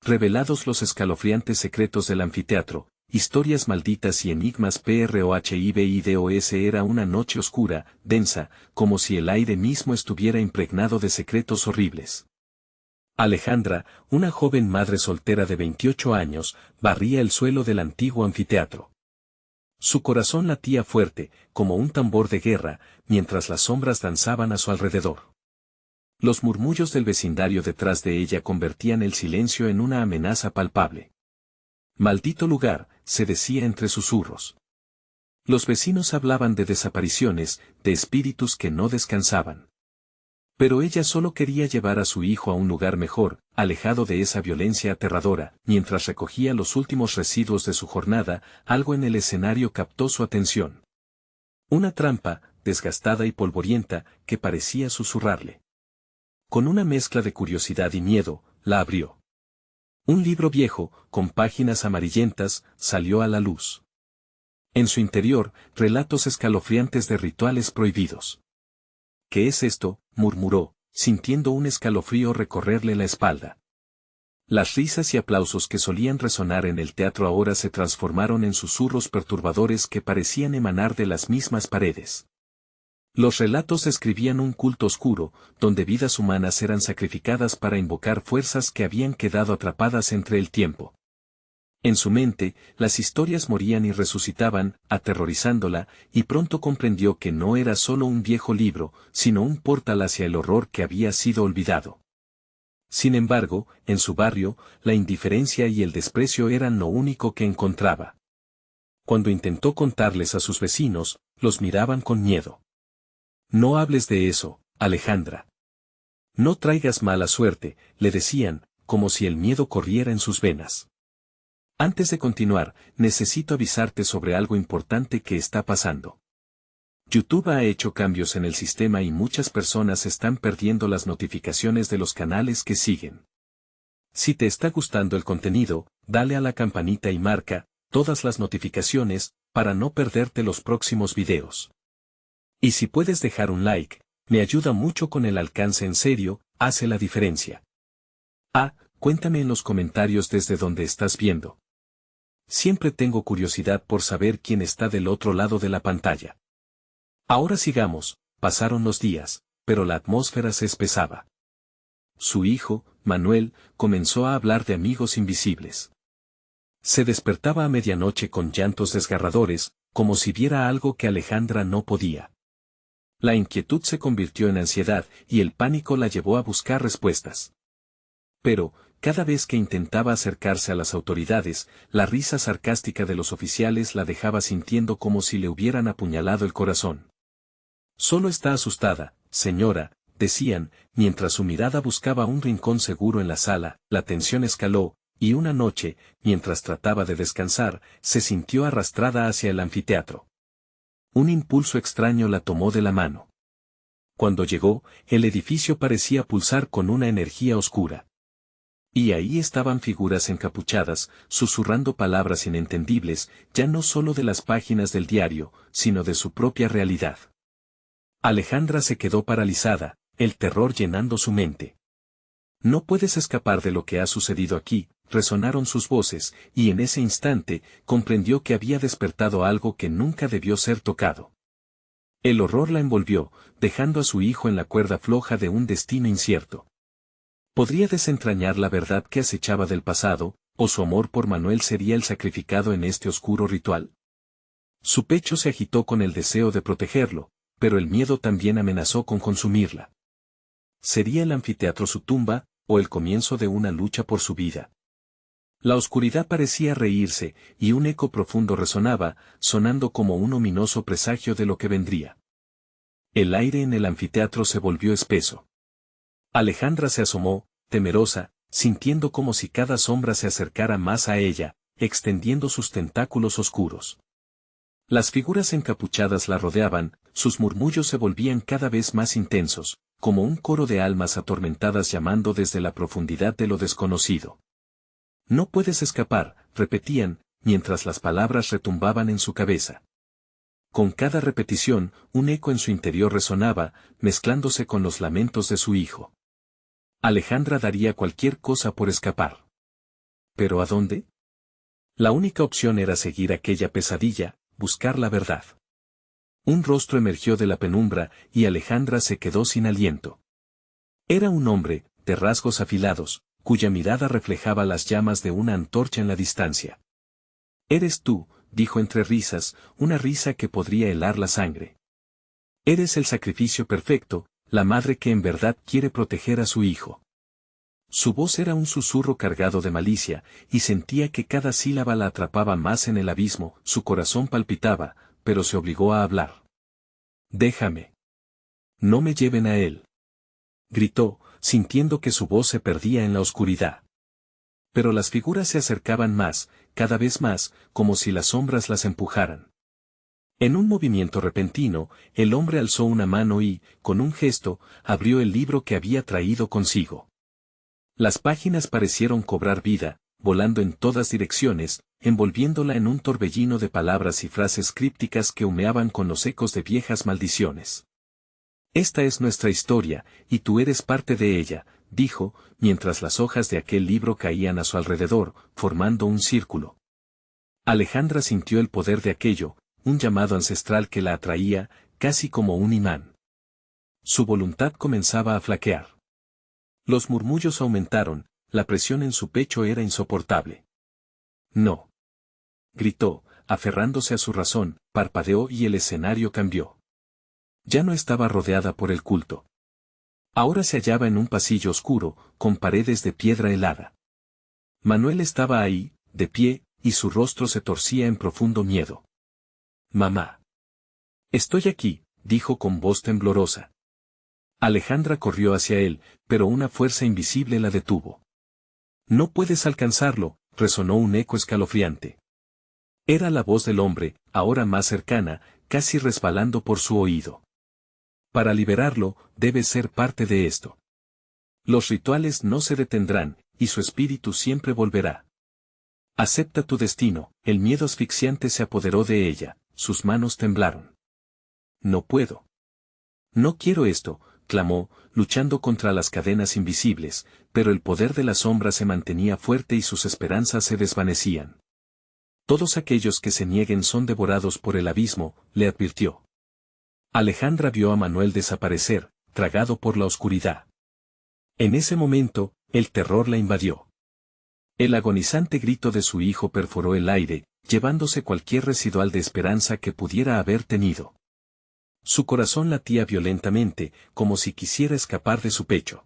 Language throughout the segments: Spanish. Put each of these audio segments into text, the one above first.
Revelados los escalofriantes secretos del anfiteatro, historias malditas y enigmas. PROHIVIDOS era una noche oscura, densa, como si el aire mismo estuviera impregnado de secretos horribles. Alejandra, una joven madre soltera de 28 años, barría el suelo del antiguo anfiteatro. Su corazón latía fuerte, como un tambor de guerra, mientras las sombras danzaban a su alrededor. Los murmullos del vecindario detrás de ella convertían el silencio en una amenaza palpable. «Maldito lugar», se decía entre susurros. Los vecinos hablaban de desapariciones, de espíritus que no descansaban. Pero ella solo quería llevar a su hijo a un lugar mejor, alejado de esa violencia aterradora. Mientras recogía los últimos residuos de su jornada, algo en el escenario captó su atención. Una trampa, desgastada y polvorienta, que parecía susurrarle. Con una mezcla de curiosidad y miedo, la abrió. Un libro viejo, con páginas amarillentas, salió a la luz. En su interior, relatos escalofriantes de rituales prohibidos. «¿Qué es esto?», murmuró, sintiendo un escalofrío recorrerle la espalda. Las risas y aplausos que solían resonar en el teatro ahora se transformaron en susurros perturbadores que parecían emanar de las mismas paredes. Los relatos describían un culto oscuro, donde vidas humanas eran sacrificadas para invocar fuerzas que habían quedado atrapadas entre el tiempo. En su mente, las historias morían y resucitaban, aterrorizándola, y pronto comprendió que no era solo un viejo libro, sino un portal hacia el horror que había sido olvidado. Sin embargo, en su barrio, la indiferencia y el desprecio eran lo único que encontraba. Cuando intentó contarles a sus vecinos, los miraban con miedo. «No hables de eso, Alejandra. No traigas mala suerte», le decían, como si el miedo corriera en sus venas. «Antes de continuar, necesito avisarte sobre algo importante que está pasando. YouTube ha hecho cambios en el sistema y muchas personas están perdiendo las notificaciones de los canales que siguen. Si te está gustando el contenido, dale a la campanita y marca todas las notificaciones para no perderte los próximos videos. Y si puedes dejar un like, me ayuda mucho con el alcance. En serio, hace la diferencia. Cuéntame en los comentarios desde donde estás viendo. Siempre tengo curiosidad por saber quién está del otro lado de la pantalla. Ahora sigamos. Pasaron los días, pero la atmósfera se espesaba. Su hijo, Manuel, comenzó a hablar de amigos invisibles. Se despertaba a medianoche con llantos desgarradores, como si viera algo que Alejandra no podía. La inquietud se convirtió en ansiedad y el pánico la llevó a buscar respuestas. Pero, cada vez que intentaba acercarse a las autoridades, la risa sarcástica de los oficiales la dejaba sintiendo como si le hubieran apuñalado el corazón. «Solo está asustada, señora», decían, mientras su mirada buscaba un rincón seguro en la sala. La tensión escaló, y una noche, mientras trataba de descansar, se sintió arrastrada hacia el anfiteatro. Un impulso extraño la tomó de la mano. Cuando llegó, el edificio parecía pulsar con una energía oscura. Y ahí estaban figuras encapuchadas, susurrando palabras inentendibles, ya no solo de las páginas del diario, sino de su propia realidad. Alejandra se quedó paralizada, el terror llenando su mente. «No puedes escapar de lo que ha sucedido aquí», resonaron sus voces, y en ese instante, comprendió que había despertado algo que nunca debió ser tocado. El horror la envolvió, dejando a su hijo en la cuerda floja de un destino incierto. ¿Podría desentrañar la verdad que acechaba del pasado, o su amor por Manuel sería el sacrificado en este oscuro ritual? Su pecho se agitó con el deseo de protegerlo, pero el miedo también amenazó con consumirla. ¿Sería el anfiteatro su tumba, o el comienzo de una lucha por su vida? La oscuridad parecía reírse, y un eco profundo resonaba, sonando como un ominoso presagio de lo que vendría. El aire en el anfiteatro se volvió espeso. Alejandra se asomó, temerosa, sintiendo como si cada sombra se acercara más a ella, extendiendo sus tentáculos oscuros. Las figuras encapuchadas la rodeaban, sus murmullos se volvían cada vez más intensos, como un coro de almas atormentadas llamando desde la profundidad de lo desconocido. «No puedes escapar», repetían, mientras las palabras retumbaban en su cabeza. Con cada repetición, un eco en su interior resonaba, mezclándose con los lamentos de su hijo. Alejandra daría cualquier cosa por escapar. ¿Pero a dónde? La única opción era seguir aquella pesadilla, buscar la verdad. Un rostro emergió de la penumbra y Alejandra se quedó sin aliento. Era un hombre, de rasgos afilados, cuya mirada reflejaba las llamas de una antorcha en la distancia. «Eres tú», dijo entre risas, una risa que podría helar la sangre. «Eres el sacrificio perfecto, la madre que en verdad quiere proteger a su hijo». Su voz era un susurro cargado de malicia, y sentía que cada sílaba la atrapaba más en el abismo. Su corazón palpitaba, pero se obligó a hablar. «Déjame. No me lleven a él», gritó, sintiendo que su voz se perdía en la oscuridad. Pero las figuras se acercaban más, cada vez más, como si las sombras las empujaran. En un movimiento repentino, el hombre alzó una mano y, con un gesto, abrió el libro que había traído consigo. Las páginas parecieron cobrar vida, volando en todas direcciones, envolviéndola en un torbellino de palabras y frases crípticas que humeaban con los ecos de viejas maldiciones. «Esta es nuestra historia, y tú eres parte de ella», dijo, mientras las hojas de aquel libro caían a su alrededor, formando un círculo. Alejandra sintió el poder de aquello, un llamado ancestral que la atraía, casi como un imán. Su voluntad comenzaba a flaquear. Los murmullos aumentaron, la presión en su pecho era insoportable. «No», gritó, aferrándose a su razón, parpadeó y el escenario cambió. Ya no estaba rodeada por el culto. Ahora se hallaba en un pasillo oscuro, con paredes de piedra helada. Manuel estaba ahí, de pie, y su rostro se torcía en profundo miedo. «Mamá. Estoy aquí», dijo con voz temblorosa. Alejandra corrió hacia él, pero una fuerza invisible la detuvo. «No puedes alcanzarlo», resonó un eco escalofriante. Era la voz del hombre, ahora más cercana, casi resbalando por su oído. «Para liberarlo, debes ser parte de esto. Los rituales no se detendrán, y su espíritu siempre volverá. Acepta tu destino». El miedo asfixiante se apoderó de ella, sus manos temblaron. «No puedo. No quiero esto», clamó, luchando contra las cadenas invisibles, pero el poder de la sombra se mantenía fuerte y sus esperanzas se desvanecían. «Todos aquellos que se nieguen son devorados por el abismo», le advirtió. Alejandra vio a Manuel desaparecer, tragado por la oscuridad. En ese momento, el terror la invadió. El agonizante grito de su hijo perforó el aire, llevándose cualquier residual de esperanza que pudiera haber tenido. Su corazón latía violentamente, como si quisiera escapar de su pecho.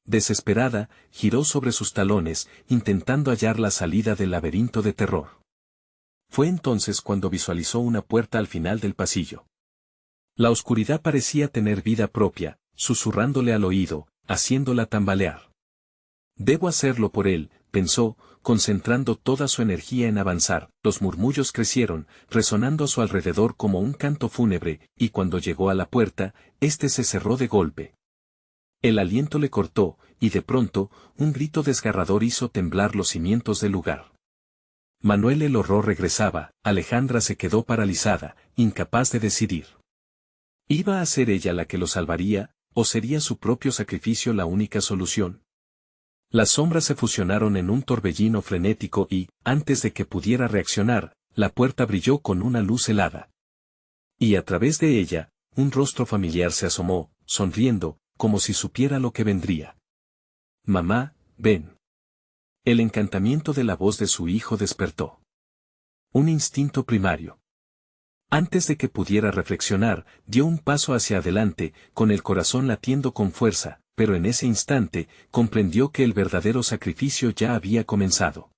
Desesperada, giró sobre sus talones, intentando hallar la salida del laberinto de terror. Fue entonces cuando visualizó una puerta al final del pasillo. La oscuridad parecía tener vida propia, susurrándole al oído, haciéndola tambalear. «Debo hacerlo por él», pensó, concentrando toda su energía en avanzar. Los murmullos crecieron, resonando a su alrededor como un canto fúnebre, y cuando llegó a la puerta, éste se cerró de golpe. El aliento le cortó, y de pronto, un grito desgarrador hizo temblar los cimientos del lugar. Manuel, el horror regresaba. Alejandra se quedó paralizada, incapaz de decidir. ¿Iba a ser ella la que lo salvaría, o sería su propio sacrificio la única solución? Las sombras se fusionaron en un torbellino frenético y, antes de que pudiera reaccionar, la puerta brilló con una luz helada. Y a través de ella, un rostro familiar se asomó, sonriendo, como si supiera lo que vendría. «Mamá, ven». El encantamiento de la voz de su hijo despertó. Un instinto primario. Antes de que pudiera reflexionar, dio un paso hacia adelante, con el corazón latiendo con fuerza, pero en ese instante, comprendió que el verdadero sacrificio ya había comenzado.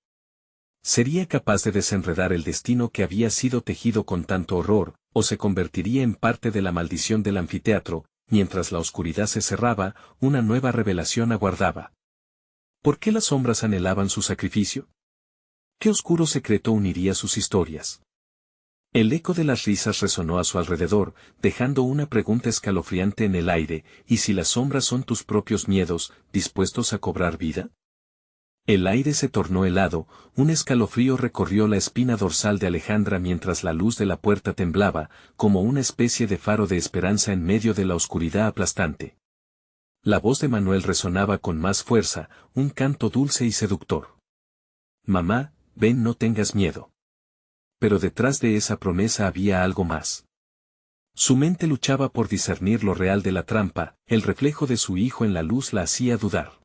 ¿Sería capaz de desenredar el destino que había sido tejido con tanto horror, o se convertiría en parte de la maldición del anfiteatro? Mientras la oscuridad se cerraba, una nueva revelación aguardaba. ¿Por qué las sombras anhelaban su sacrificio? ¿Qué oscuro secreto uniría sus historias? El eco de las risas resonó a su alrededor, dejando una pregunta escalofriante en el aire: ¿y si las sombras son tus propios miedos, dispuestos a cobrar vida? El aire se tornó helado, un escalofrío recorrió la espina dorsal de Alejandra mientras la luz de la puerta temblaba, como una especie de faro de esperanza en medio de la oscuridad aplastante. La voz de Manuel resonaba con más fuerza, un canto dulce y seductor. Mamá, ven, no tengas miedo. Pero detrás de esa promesa había algo más. Su mente luchaba por discernir lo real de la trampa, el reflejo de su hijo en la luz la hacía dudar.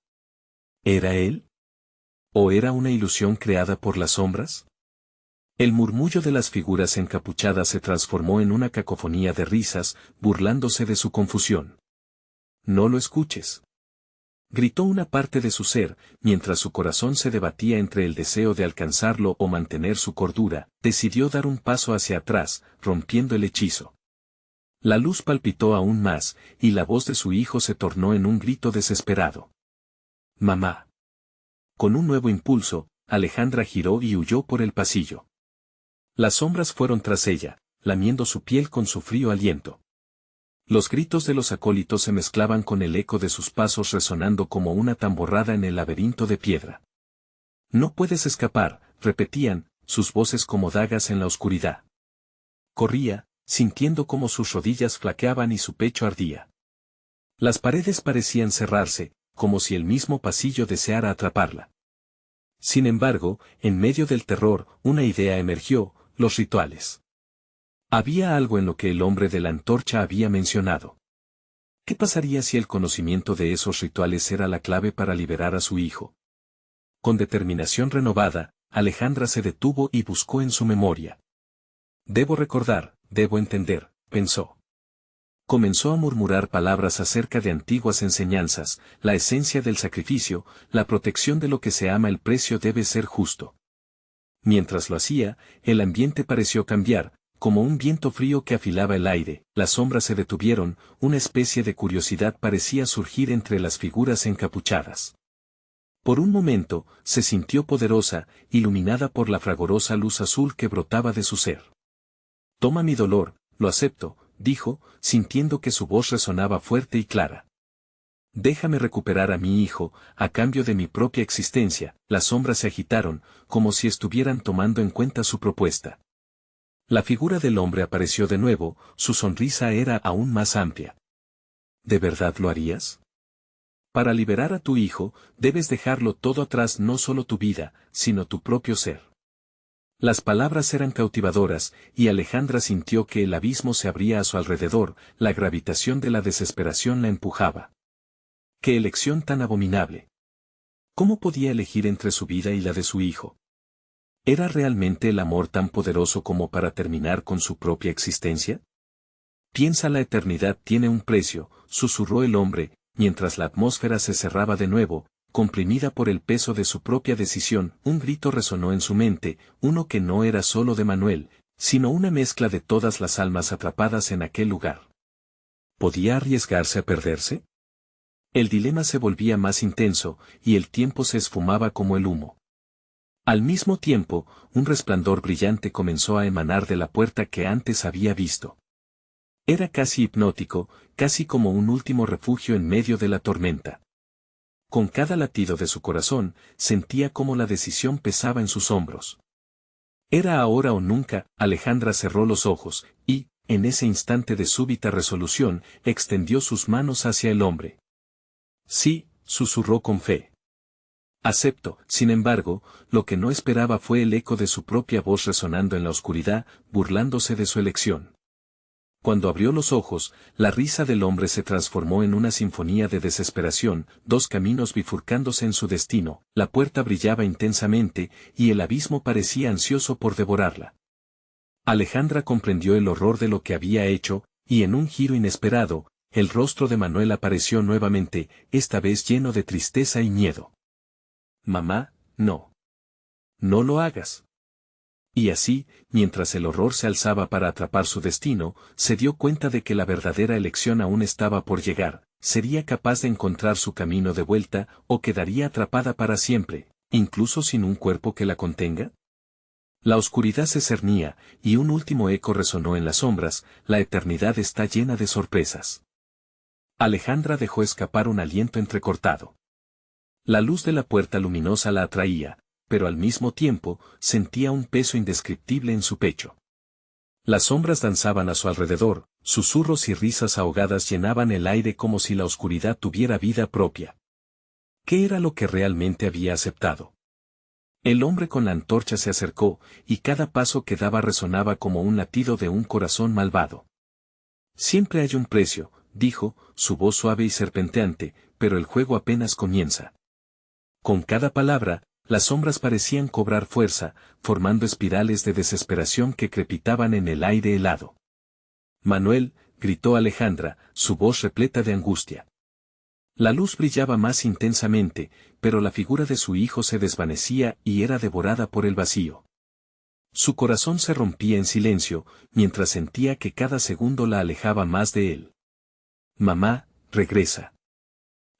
¿Era él? ¿O era una ilusión creada por las sombras? El murmullo de las figuras encapuchadas se transformó en una cacofonía de risas, burlándose de su confusión. No lo escuches. Gritó una parte de su ser, mientras su corazón se debatía entre el deseo de alcanzarlo o mantener su cordura, decidió dar un paso hacia atrás, rompiendo el hechizo. La luz palpitó aún más, y la voz de su hijo se tornó en un grito desesperado. ¡Mamá! Con un nuevo impulso, Alejandra giró y huyó por el pasillo. Las sombras fueron tras ella, lamiendo su piel con su frío aliento. Los gritos de los acólitos se mezclaban con el eco de sus pasos resonando como una tamborrada en el laberinto de piedra. No puedes escapar, repetían, sus voces como dagas en la oscuridad. Corría, sintiendo cómo sus rodillas flaqueaban y su pecho ardía. Las paredes parecían cerrarse, como si el mismo pasillo deseara atraparla. Sin embargo, en medio del terror, una idea emergió: los rituales. Había algo en lo que el hombre de la antorcha había mencionado. ¿Qué pasaría si el conocimiento de esos rituales era la clave para liberar a su hijo? Con determinación renovada, Alejandra se detuvo y buscó en su memoria. Debo recordar, debo entender, pensó. Comenzó a murmurar palabras acerca de antiguas enseñanzas, la esencia del sacrificio, la protección de lo que se ama, el precio debe ser justo. Mientras lo hacía, el ambiente pareció cambiar, como un viento frío que afilaba el aire, las sombras se detuvieron, una especie de curiosidad parecía surgir entre las figuras encapuchadas. Por un momento, se sintió poderosa, iluminada por la fragorosa luz azul que brotaba de su ser. Toma mi dolor, lo acepto, dijo, sintiendo que su voz resonaba fuerte y clara. Déjame recuperar a mi hijo, a cambio de mi propia existencia. Las sombras se agitaron, como si estuvieran tomando en cuenta su propuesta. La figura del hombre apareció de nuevo, su sonrisa era aún más amplia. ¿De verdad lo harías? Para liberar a tu hijo, debes dejarlo todo atrás, no solo tu vida, sino tu propio ser. Las palabras eran cautivadoras, y Alejandra sintió que el abismo se abría a su alrededor, la gravitación de la desesperación la empujaba. ¡Qué elección tan abominable! ¿Cómo podía elegir entre su vida y la de su hijo? ¿Era realmente el amor tan poderoso como para terminar con su propia existencia? Piensa, la eternidad tiene un precio, susurró el hombre, mientras la atmósfera se cerraba de nuevo, comprimida por el peso de su propia decisión. Un grito resonó en su mente, uno que no era solo de Manuel, sino una mezcla de todas las almas atrapadas en aquel lugar. ¿Podía arriesgarse a perderse? El dilema se volvía más intenso, y el tiempo se esfumaba como el humo. Al mismo tiempo, un resplandor brillante comenzó a emanar de la puerta que antes había visto. Era casi hipnótico, casi como un último refugio en medio de la tormenta. Con cada latido de su corazón, sentía cómo la decisión pesaba en sus hombros. Era ahora o nunca. Alejandra cerró los ojos, y, en ese instante de súbita resolución, extendió sus manos hacia el hombre. Sí, susurró con fe. Acepto. Sin embargo, lo que no esperaba fue el eco de su propia voz resonando en la oscuridad, burlándose de su elección. Cuando abrió los ojos, la risa del hombre se transformó en una sinfonía de desesperación, dos caminos bifurcándose en su destino, la puerta brillaba intensamente, y el abismo parecía ansioso por devorarla. Alejandra comprendió el horror de lo que había hecho, y en un giro inesperado, el rostro de Manuel apareció nuevamente, esta vez lleno de tristeza y miedo. Mamá, no. No lo hagas. Y así, mientras el horror se alzaba para atrapar su destino, se dio cuenta de que la verdadera elección aún estaba por llegar: sería capaz de encontrar su camino de vuelta, o quedaría atrapada para siempre, incluso sin un cuerpo que la contenga. La oscuridad se cernía, y un último eco resonó en las sombras: la eternidad está llena de sorpresas. Alejandra dejó escapar un aliento entrecortado. La luz de la puerta luminosa la atraía, pero al mismo tiempo, sentía un peso indescriptible en su pecho. Las sombras danzaban a su alrededor, susurros y risas ahogadas llenaban el aire como si la oscuridad tuviera vida propia. ¿Qué era lo que realmente había aceptado? El hombre con la antorcha se acercó, y cada paso que daba resonaba como un latido de un corazón malvado. Siempre hay un precio, dijo, su voz suave y serpenteante, pero el juego apenas comienza. Con cada palabra, las sombras parecían cobrar fuerza, formando espirales de desesperación que crepitaban en el aire helado. Manuel, gritó Alejandra, su voz repleta de angustia. La luz brillaba más intensamente, pero la figura de su hijo se desvanecía y era devorada por el vacío. Su corazón se rompía en silencio, mientras sentía que cada segundo la alejaba más de él. Mamá, regresa.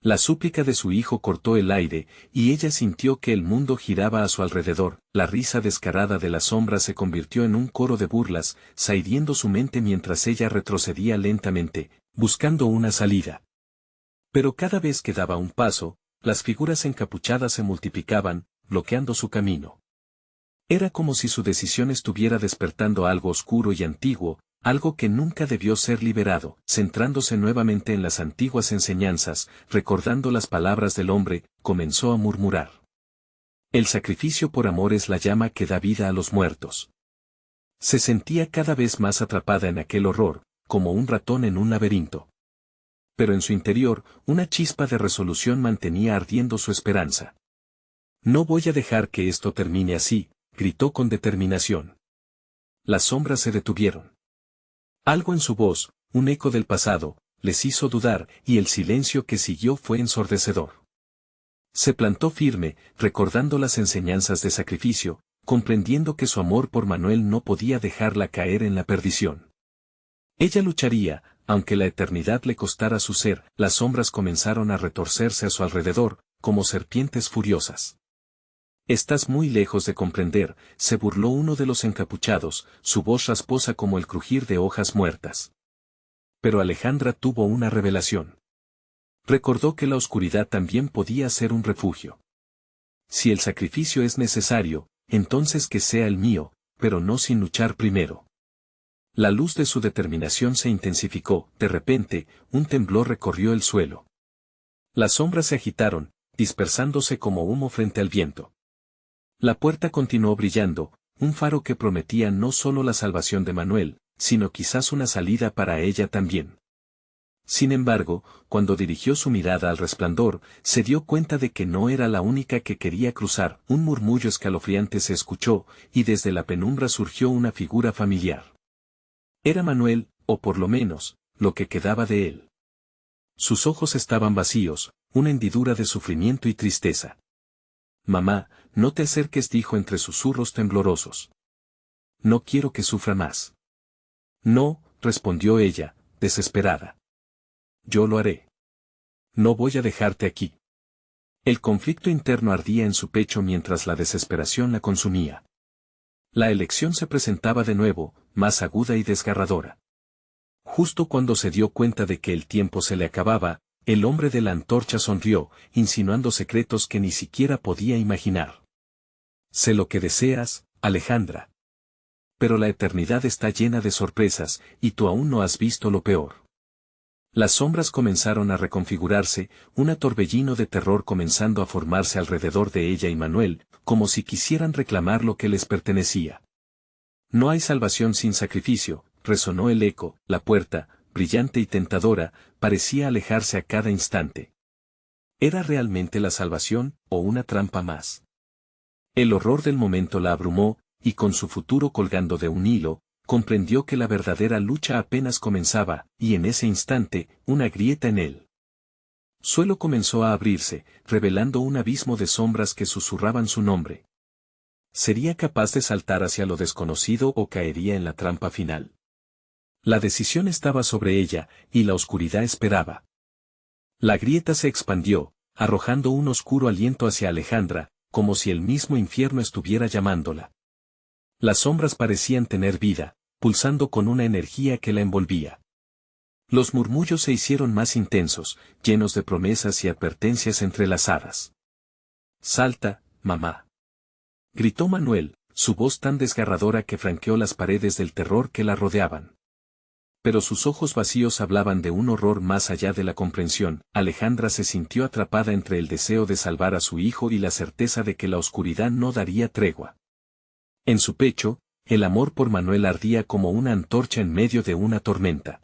La súplica de su hijo cortó el aire, y ella sintió que el mundo giraba a su alrededor. La risa descarada de la sombra se convirtió en un coro de burlas, sacudiendo su mente mientras ella retrocedía lentamente, buscando una salida. Pero cada vez que daba un paso, las figuras encapuchadas se multiplicaban, bloqueando su camino. Era como si su decisión estuviera despertando algo oscuro y antiguo, algo que nunca debió ser liberado. Centrándose nuevamente en las antiguas enseñanzas, recordando las palabras del hombre, comenzó a murmurar. El sacrificio por amor es la llama que da vida a los muertos. Se sentía cada vez más atrapada en aquel horror, como un ratón en un laberinto. Pero en su interior, una chispa de resolución mantenía ardiendo su esperanza. No voy a dejar que esto termine así, gritó con determinación. Las sombras se detuvieron. Algo en su voz, un eco del pasado, les hizo dudar, y el silencio que siguió fue ensordecedor. Se plantó firme, recordando las enseñanzas de sacrificio, comprendiendo que su amor por Manuel no podía dejarla caer en la perdición. Ella lucharía, aunque la eternidad le costara su ser. Las sombras comenzaron a retorcerse a su alrededor, como serpientes furiosas. Estás muy lejos de comprender, se burló uno de los encapuchados, su voz rasposa como el crujir de hojas muertas. Pero Alejandra tuvo una revelación. Recordó que la oscuridad también podía ser un refugio. Si el sacrificio es necesario, entonces que sea el mío, pero no sin luchar primero. La luz de su determinación se intensificó. De repente, un temblor recorrió el suelo. Las sombras se agitaron, dispersándose como humo frente al viento. La puerta continuó brillando, un faro que prometía no solo la salvación de Manuel, sino quizás una salida para ella también. Sin embargo, cuando dirigió su mirada al resplandor, se dio cuenta de que no era la única que quería cruzar. Un murmullo escalofriante se escuchó, y desde la penumbra surgió una figura familiar. Era Manuel, o por lo menos, lo que quedaba de él. Sus ojos estaban vacíos, una hendidura de sufrimiento y tristeza. Mamá, no te acerques, dijo entre susurros temblorosos. No quiero que sufra más. No, respondió ella, desesperada. Yo lo haré. No voy a dejarte aquí. El conflicto interno ardía en su pecho mientras la desesperación la consumía. La elección se presentaba de nuevo, más aguda y desgarradora. Justo cuando se dio cuenta de que el tiempo se le acababa, el hombre de la antorcha sonrió, insinuando secretos que ni siquiera podía imaginar. Sé lo que deseas, Alejandra. Pero la eternidad está llena de sorpresas, y tú aún no has visto lo peor. Las sombras comenzaron a reconfigurarse, un torbellino de terror comenzando a formarse alrededor de ella y Manuel, como si quisieran reclamar lo que les pertenecía. No hay salvación sin sacrificio, resonó el eco. La puerta, brillante y tentadora, parecía alejarse a cada instante. ¿Era realmente la salvación, o una trampa más? El horror del momento la abrumó, y con su futuro colgando de un hilo, comprendió que la verdadera lucha apenas comenzaba, y en ese instante, una grieta en el suelo comenzó a abrirse, revelando un abismo de sombras que susurraban su nombre. ¿Sería capaz de saltar hacia lo desconocido o caería en la trampa final? La decisión estaba sobre ella, y la oscuridad esperaba. La grieta se expandió, arrojando un oscuro aliento hacia Alejandra, como si el mismo infierno estuviera llamándola. Las sombras parecían tener vida, pulsando con una energía que la envolvía. Los murmullos se hicieron más intensos, llenos de promesas y advertencias entrelazadas. «Salta, mamá», gritó Manuel, su voz tan desgarradora que franqueó las paredes del terror que la rodeaban. Pero sus ojos vacíos hablaban de un horror más allá de la comprensión. Alejandra se sintió atrapada entre el deseo de salvar a su hijo y la certeza de que la oscuridad no daría tregua. En su pecho, el amor por Manuel ardía como una antorcha en medio de una tormenta.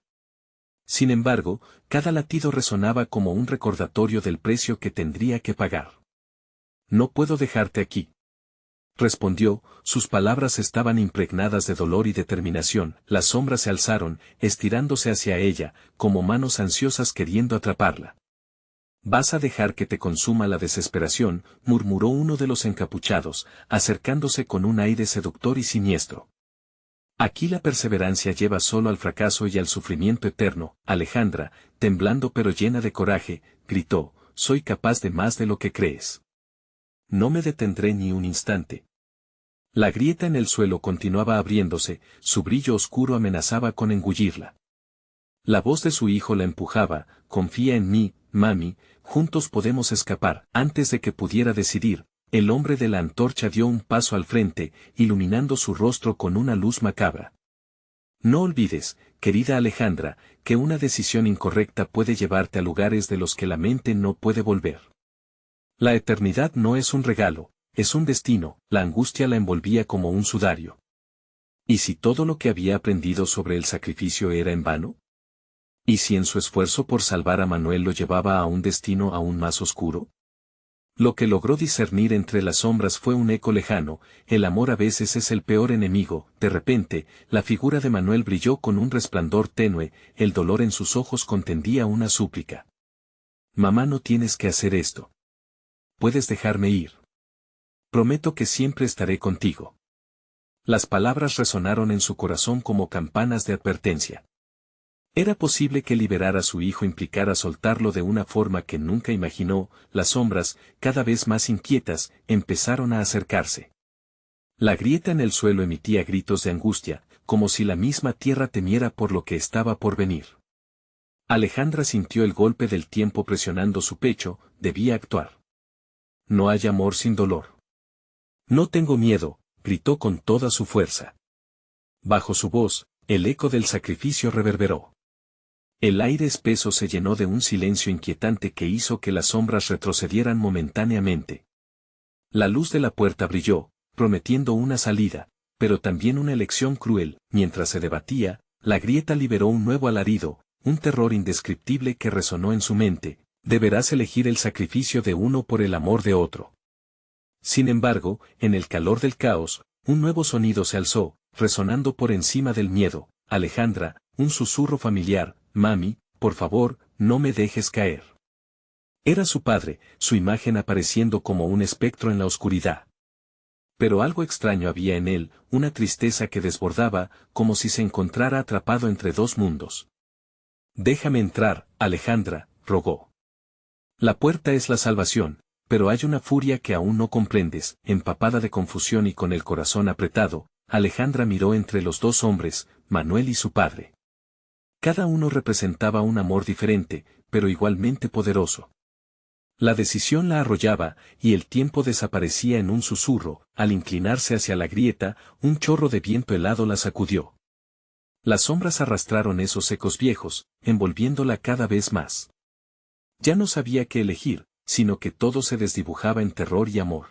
Sin embargo, cada latido resonaba como un recordatorio del precio que tendría que pagar. «No puedo dejarte aquí», respondió, sus palabras estaban impregnadas de dolor y determinación. Las sombras se alzaron, estirándose hacia ella, como manos ansiosas queriendo atraparla. «¿Vas a dejar que te consuma la desesperación?», murmuró uno de los encapuchados, acercándose con un aire seductor y siniestro. «Aquí la perseverancia lleva solo al fracaso y al sufrimiento eterno». Alejandra, temblando pero llena de coraje, gritó: «Soy capaz de más de lo que crees. No me detendré ni un instante». La grieta en el suelo continuaba abriéndose, su brillo oscuro amenazaba con engullirla. La voz de su hijo la empujaba: «Confía en mí, mami, juntos podemos escapar». Antes de que pudiera decidir, el hombre de la antorcha dio un paso al frente, iluminando su rostro con una luz macabra. «No olvides, querida Alejandra, que una decisión incorrecta puede llevarte a lugares de los que la mente no puede volver. La eternidad no es un regalo, es un destino». La angustia la envolvía como un sudario. ¿Y si todo lo que había aprendido sobre el sacrificio era en vano? ¿Y si en su esfuerzo por salvar a Manuel lo llevaba a un destino aún más oscuro? Lo que logró discernir entre las sombras fue un eco lejano: «El amor a veces es el peor enemigo». De repente, la figura de Manuel brilló con un resplandor tenue, el dolor en sus ojos contendía una súplica. «Mamá, no tienes que hacer esto. Puedes dejarme ir. Prometo que siempre estaré contigo». Las palabras resonaron en su corazón como campanas de advertencia. Era posible que liberar a su hijo implicara soltarlo de una forma que nunca imaginó. Las sombras, cada vez más inquietas, empezaron a acercarse. La grieta en el suelo emitía gritos de angustia, como si la misma tierra temiera por lo que estaba por venir. Alejandra sintió el golpe del tiempo presionando su pecho: debía actuar. «No hay amor sin dolor». «No tengo miedo», gritó con toda su fuerza. Bajo su voz, el eco del sacrificio reverberó. El aire espeso se llenó de un silencio inquietante que hizo que las sombras retrocedieran momentáneamente. La luz de la puerta brilló, prometiendo una salida, pero también una elección cruel. Mientras se debatía, la grieta liberó un nuevo alarido, un terror indescriptible que resonó en su mente: «Deberás elegir el sacrificio de uno por el amor de otro». Sin embargo, en el calor del caos, un nuevo sonido se alzó, resonando por encima del miedo: «Alejandra», un susurro familiar: «Mami, por favor, no me dejes caer». Era su padre, su imagen apareciendo como un espectro en la oscuridad. Pero algo extraño había en él, una tristeza que desbordaba, como si se encontrara atrapado entre dos mundos. «Déjame entrar, Alejandra», rogó. «La puerta es la salvación, pero hay una furia que aún no comprendes». Empapada de confusión y con el corazón apretado, Alejandra miró entre los dos hombres, Manuel y su padre. Cada uno representaba un amor diferente, pero igualmente poderoso. La decisión la arrollaba, y el tiempo desaparecía en un susurro. Al inclinarse hacia la grieta, un chorro de viento helado la sacudió. Las sombras arrastraron esos ecos viejos, envolviéndola cada vez más. Ya no sabía qué elegir, sino que todo se desdibujaba en terror y amor.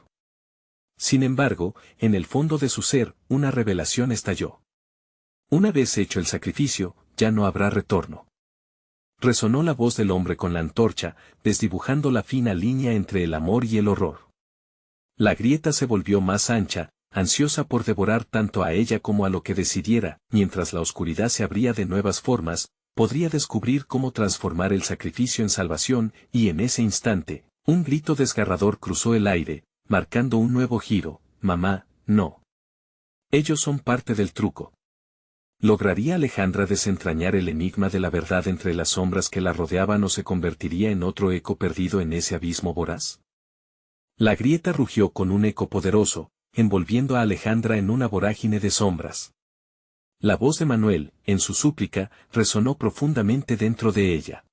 Sin embargo, en el fondo de su ser, una revelación estalló. Una vez hecho el sacrificio, ya no habrá retorno. Resonó la voz del hombre con la antorcha, desdibujando la fina línea entre el amor y el horror. La grieta se volvió más ancha, ansiosa por devorar tanto a ella como a lo que decidiera. Mientras la oscuridad se abría de nuevas formas, podría descubrir cómo transformar el sacrificio en salvación, y en ese instante, un grito desgarrador cruzó el aire, marcando un nuevo giro: «Mamá, no. Ellos son parte del truco». ¿Lograría Alejandra desentrañar el enigma de la verdad entre las sombras que la rodeaban, o se convertiría en otro eco perdido en ese abismo voraz? La grieta rugió con un eco poderoso, envolviendo a Alejandra en una vorágine de sombras. La voz de Manuel, en su súplica, resonó profundamente dentro de ella.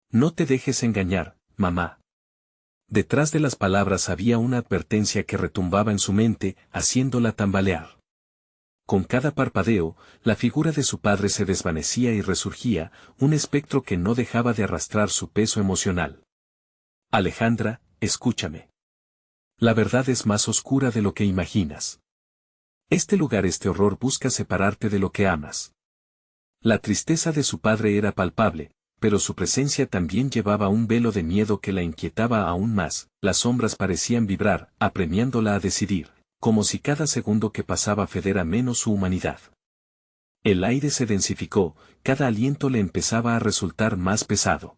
«No te dejes engañar, mamá». Detrás de las palabras había una advertencia que retumbaba en su mente, haciéndola tambalear. Con cada parpadeo, la figura de su padre se desvanecía y resurgía, un espectro que no dejaba de arrastrar su peso emocional. Alejandra, escúchame. La verdad es más oscura de lo que imaginas. Este lugar, este horror busca separarte de lo que amas. La tristeza de su padre era palpable, pero su presencia también llevaba un velo de miedo que la inquietaba aún más. Las sombras parecían vibrar, apremiándola a decidir, como si cada segundo que pasaba federa menos su humanidad. El aire se densificó, cada aliento le empezaba a resultar más pesado.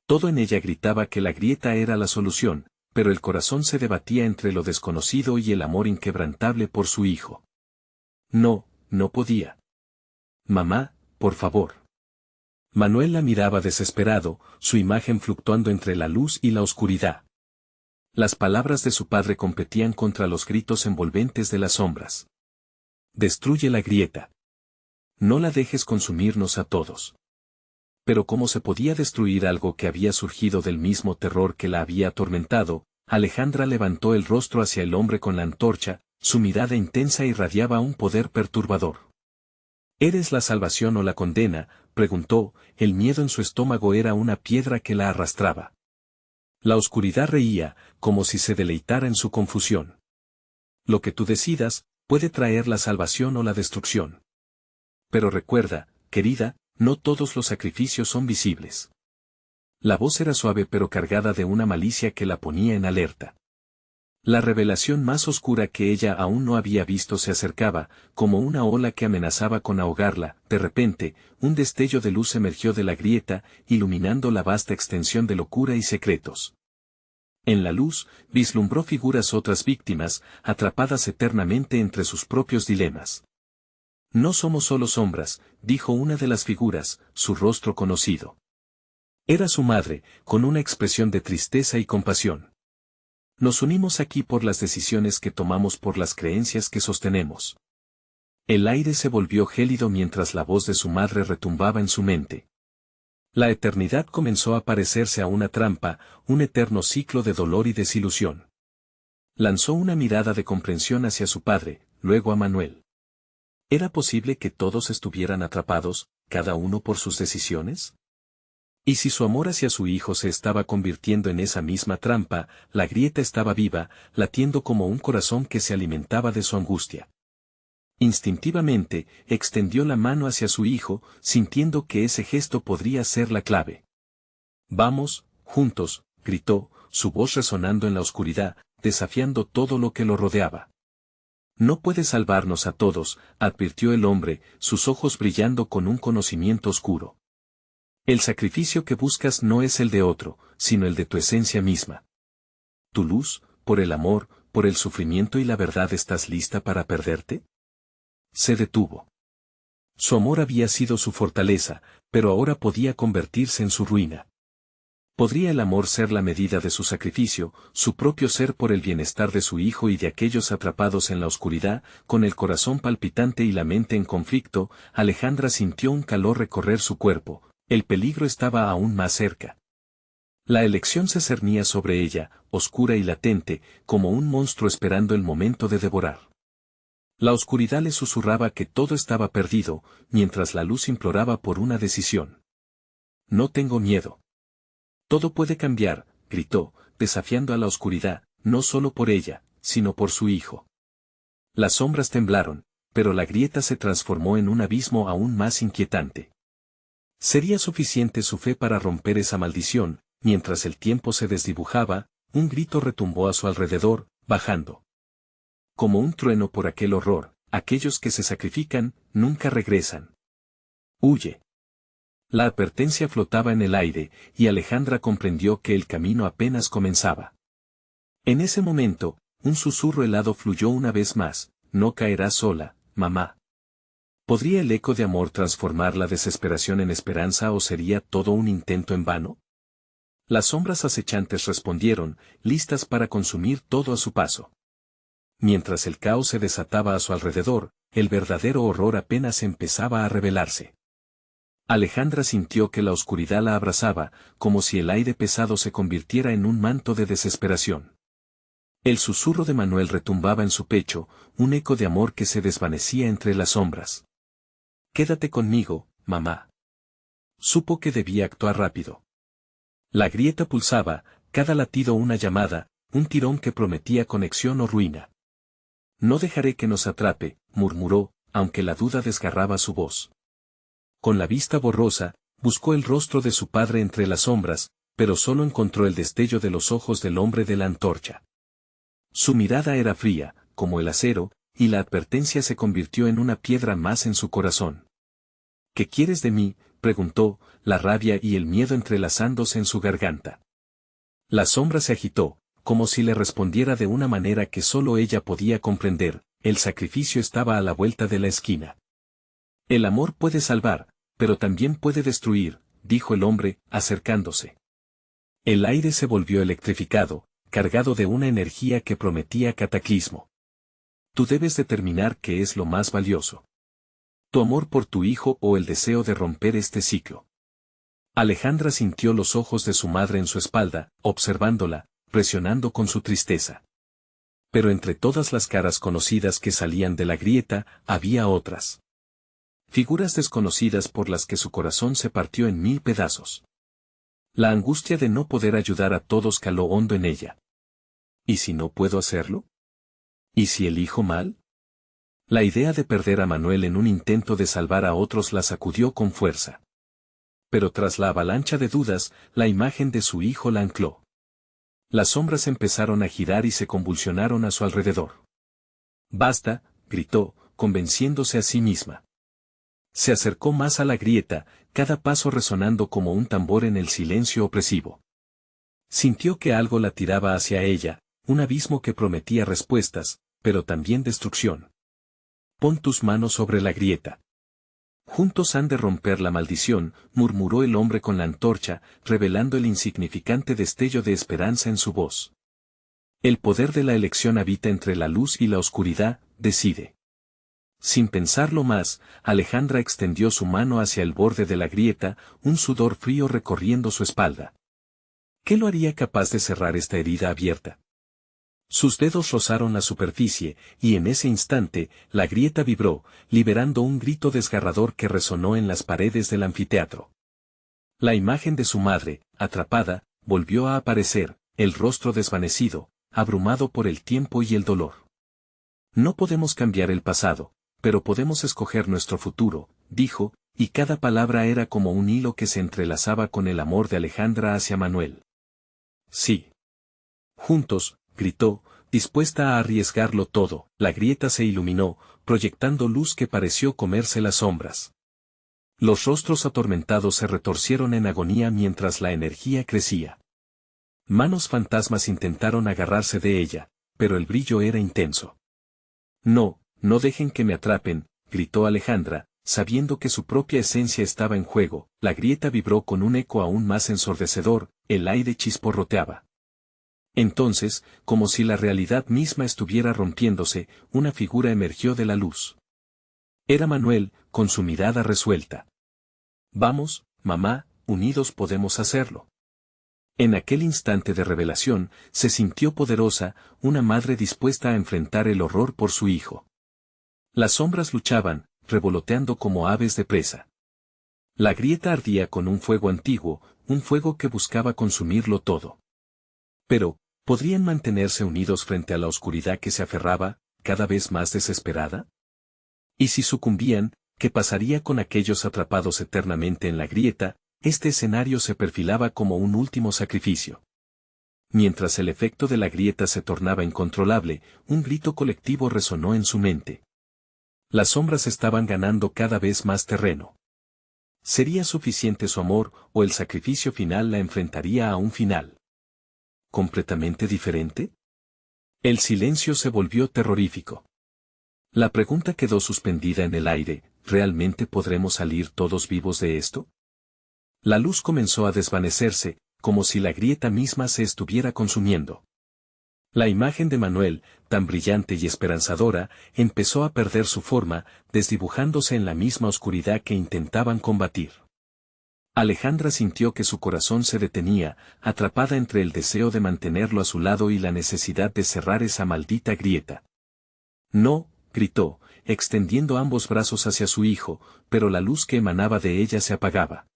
Todo en ella gritaba que la grieta era la solución, pero el corazón se debatía entre lo desconocido y el amor inquebrantable por su hijo. No, no podía. Mamá, por favor. Manuel la miraba desesperado, su imagen fluctuando entre la luz y la oscuridad. Las palabras de su padre competían contra los gritos envolventes de las sombras. Destruye la grieta. No la dejes consumirnos a todos. Pero ¿cómo se podía destruir algo que había surgido del mismo terror que la había atormentado? Alejandra levantó el rostro hacia el hombre con la antorcha, su mirada intensa irradiaba un poder perturbador. ¿Eres la salvación o la condena?, preguntó, el miedo en su estómago era una piedra que la arrastraba. La oscuridad reía, como si se deleitara en su confusión. Lo que tú decidas, puede traer la salvación o la destrucción. Pero recuerda, querida, no todos los sacrificios son visibles. La voz era suave pero cargada de una malicia que la ponía en alerta. La revelación más oscura que ella aún no había visto se acercaba, como una ola que amenazaba con ahogarla. De repente, un destello de luz emergió de la grieta, iluminando la vasta extensión de locura y secretos. En la luz, vislumbró figuras otras víctimas, atrapadas eternamente entre sus propios dilemas. No somos solo sombras, dijo una de las figuras, su rostro conocido. Era su madre, con una expresión de tristeza y compasión. Nos unimos aquí por las decisiones que tomamos, por las creencias que sostenemos. El aire se volvió gélido mientras la voz de su madre retumbaba en su mente. La eternidad comenzó a parecerse a una trampa, un eterno ciclo de dolor y desilusión. Lanzó una mirada de comprensión hacia su padre, luego a Manuel. ¿Era posible que todos estuvieran atrapados, cada uno por sus decisiones? Y si su amor hacia su hijo se estaba convirtiendo en esa misma trampa, la grieta estaba viva, latiendo como un corazón que se alimentaba de su angustia. Instintivamente, extendió la mano hacia su hijo, sintiendo que ese gesto podría ser la clave. «Vamos, juntos», gritó, su voz resonando en la oscuridad, desafiando todo lo que lo rodeaba. «No puedes salvarnos a todos», advirtió el hombre, sus ojos brillando con un conocimiento oscuro. El sacrificio que buscas no es el de otro, sino el de tu esencia misma. Tu luz, por el amor, por el sufrimiento y la verdad, ¿estás lista para perderte? Se detuvo. Su amor había sido su fortaleza, pero ahora podía convertirse en su ruina. ¿Podría el amor ser la medida de su sacrificio, su propio ser por el bienestar de su hijo y de aquellos atrapados en la oscuridad? Con el corazón palpitante y la mente en conflicto, Alejandra sintió un calor recorrer su cuerpo. El peligro estaba aún más cerca. La elección se cernía sobre ella, oscura y latente, como un monstruo esperando el momento de devorar. La oscuridad le susurraba que todo estaba perdido, mientras la luz imploraba por una decisión. «No tengo miedo. Todo puede cambiar», gritó, desafiando a la oscuridad, no solo por ella, sino por su hijo. Las sombras temblaron, pero la grieta se transformó en un abismo aún más inquietante. ¿Sería suficiente su fe para romper esa maldición? Mientras el tiempo se desdibujaba, un grito retumbó a su alrededor, bajando. Como un trueno por aquel horror, aquellos que se sacrifican, nunca regresan. Huye. La advertencia flotaba en el aire, y Alejandra comprendió que el camino apenas comenzaba. En ese momento, un susurro helado fluyó una vez más: «No caerás sola, mamá». ¿Podría el eco de amor transformar la desesperación en esperanza o sería todo un intento en vano? Las sombras acechantes respondieron, listas para consumir todo a su paso. Mientras el caos se desataba a su alrededor, el verdadero horror apenas empezaba a revelarse. Alejandra sintió que la oscuridad la abrazaba, como si el aire pesado se convirtiera en un manto de desesperación. El susurro de Manuel retumbaba en su pecho, un eco de amor que se desvanecía entre las sombras. «Quédate conmigo, mamá». Supo que debía actuar rápido. La grieta pulsaba, cada latido una llamada, un tirón que prometía conexión o ruina. «No dejaré que nos atrape», murmuró, aunque la duda desgarraba su voz. Con la vista borrosa, buscó el rostro de su padre entre las sombras, pero solo encontró el destello de los ojos del hombre de la antorcha. Su mirada era fría, como el acero, y la advertencia se convirtió en una piedra más en su corazón. «¿Qué quieres de mí?», preguntó, la rabia y el miedo entrelazándose en su garganta. La sombra se agitó, como si le respondiera de una manera que solo ella podía comprender: el sacrificio estaba a la vuelta de la esquina. «El amor puede salvar, pero también puede destruir», dijo el hombre, acercándose. El aire se volvió electrificado, cargado de una energía que prometía cataclismo. «Tú debes determinar qué es lo más valioso. Tu amor por tu hijo o el deseo de romper este ciclo». Alejandra sintió los ojos de su madre en su espalda, observándola, presionando con su tristeza. Pero entre todas las caras conocidas que salían de la grieta, había otras. Figuras desconocidas por las que su corazón se partió en 1000 pedazos. La angustia de no poder ayudar a todos caló hondo en ella. ¿Y si no puedo hacerlo? ¿Y si elijo mal? La idea de perder a Manuel en un intento de salvar a otros la sacudió con fuerza. Pero tras la avalancha de dudas, la imagen de su hijo la ancló. Las sombras empezaron a girar y se convulsionaron a su alrededor. «Basta», gritó, convenciéndose a sí misma. Se acercó más a la grieta, cada paso resonando como un tambor en el silencio opresivo. Sintió que algo la tiraba hacia ella, un abismo que prometía respuestas, pero también destrucción. «Pon tus manos sobre la grieta. Juntos han de romper la maldición», murmuró el hombre con la antorcha, revelando el insignificante destello de esperanza en su voz. «El poder de la elección habita entre la luz y la oscuridad, decide». Sin pensarlo más, Alejandra extendió su mano hacia el borde de la grieta, un sudor frío recorriendo su espalda. ¿Qué lo haría capaz de cerrar esta herida abierta? Sus dedos rozaron la superficie, y en ese instante, la grieta vibró, liberando un grito desgarrador que resonó en las paredes del anfiteatro. La imagen de su madre, atrapada, volvió a aparecer, el rostro desvanecido, abrumado por el tiempo y el dolor. «No podemos cambiar el pasado, pero podemos escoger nuestro futuro», dijo, y cada palabra era como un hilo que se entrelazaba con el amor de Alejandra hacia Manuel. «Sí. Juntos», gritó, dispuesta a arriesgarlo todo. La grieta se iluminó, proyectando luz que pareció comerse las sombras. Los rostros atormentados se retorcieron en agonía mientras la energía crecía. Manos fantasmas intentaron agarrarse de ella, pero el brillo era intenso. «No, no dejen que me atrapen», gritó Alejandra, sabiendo que su propia esencia estaba en juego. La grieta vibró con un eco aún más ensordecedor, el aire chisporroteaba. Entonces, como si la realidad misma estuviera rompiéndose, una figura emergió de la luz. Era Manuel, con su mirada resuelta. «Vamos, mamá, unidos podemos hacerlo». En aquel instante de revelación, se sintió poderosa, una madre dispuesta a enfrentar el horror por su hijo. Las sombras luchaban, revoloteando como aves de presa. La grieta ardía con un fuego antiguo, un fuego que buscaba consumirlo todo. Pero, ¿podrían mantenerse unidos frente a la oscuridad que se aferraba, cada vez más desesperada? Y si sucumbían, ¿qué pasaría con aquellos atrapados eternamente en la grieta? Este escenario se perfilaba como un último sacrificio. Mientras el efecto de la grieta se tornaba incontrolable, un grito colectivo resonó en su mente. Las sombras estaban ganando cada vez más terreno. ¿Sería suficiente su amor, o el sacrificio final la enfrentaría a un final completamente diferente? El silencio se volvió terrorífico. La pregunta quedó suspendida en el aire: ¿realmente podremos salir todos vivos de esto? La luz comenzó a desvanecerse, como si la grieta misma se estuviera consumiendo. La imagen de Manuel, tan brillante y esperanzadora, empezó a perder su forma, desdibujándose en la misma oscuridad que intentaban combatir. Alejandra sintió que su corazón se detenía, atrapada entre el deseo de mantenerlo a su lado y la necesidad de cerrar esa maldita grieta. No, gritó, extendiendo ambos brazos hacia su hijo, pero la luz que emanaba de ella se apagaba.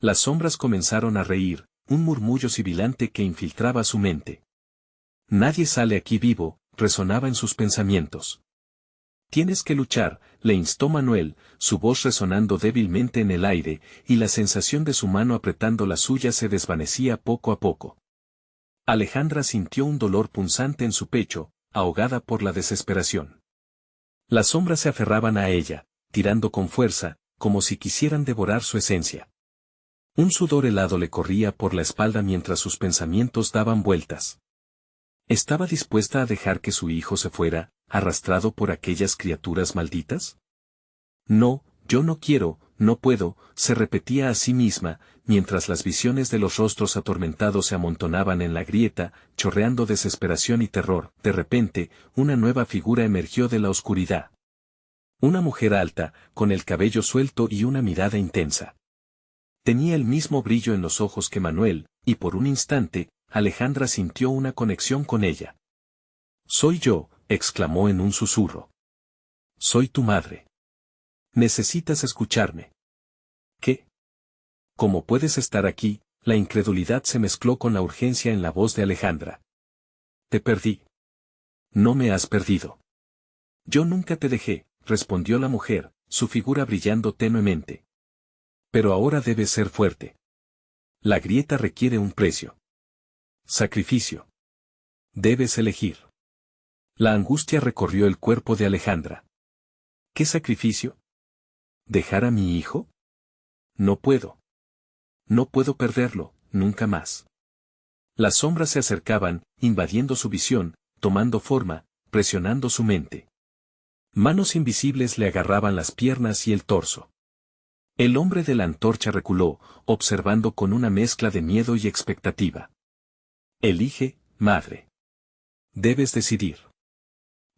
Las sombras comenzaron a reír, un murmullo sibilante que infiltraba su mente. Nadie sale aquí vivo, resonaba en sus pensamientos. Tienes que luchar, le instó Manuel, su voz resonando débilmente en el aire, y la sensación de su mano apretando la suya se desvanecía poco a poco. Alejandra sintió un dolor punzante en su pecho, ahogada por la desesperación. Las sombras se aferraban a ella, tirando con fuerza, como si quisieran devorar su esencia. Un sudor helado le corría por la espalda mientras sus pensamientos daban vueltas. ¿Estaba dispuesta a dejar que su hijo se fuera, arrastrado por aquellas criaturas malditas? No, yo no quiero, no puedo, se repetía a sí misma, mientras las visiones de los rostros atormentados se amontonaban en la grieta, chorreando desesperación y terror. De repente, una nueva figura emergió de la oscuridad. Una mujer alta, con el cabello suelto y una mirada intensa. Tenía el mismo brillo en los ojos que Manuel, y por un instante, Alejandra sintió una conexión con ella. «Soy yo», exclamó en un susurro. «Soy tu madre. Necesitas escucharme». «¿Qué? ¿Cómo puedes estar aquí?». La incredulidad se mezcló con la urgencia en la voz de Alejandra. «Te perdí». «No me has perdido». «Yo nunca te dejé», respondió la mujer, su figura brillando tenuemente. «Pero ahora debes ser fuerte. La grieta requiere un precio. Sacrificio. Debes elegir». La angustia recorrió el cuerpo de Alejandra. ¿Qué sacrificio? ¿Dejar a mi hijo? No puedo. No puedo perderlo, nunca más. Las sombras se acercaban, invadiendo su visión, tomando forma, presionando su mente. Manos invisibles le agarraban las piernas y el torso. El hombre de la antorcha reculó, observando con una mezcla de miedo y expectativa. Elige, madre. Debes decidir.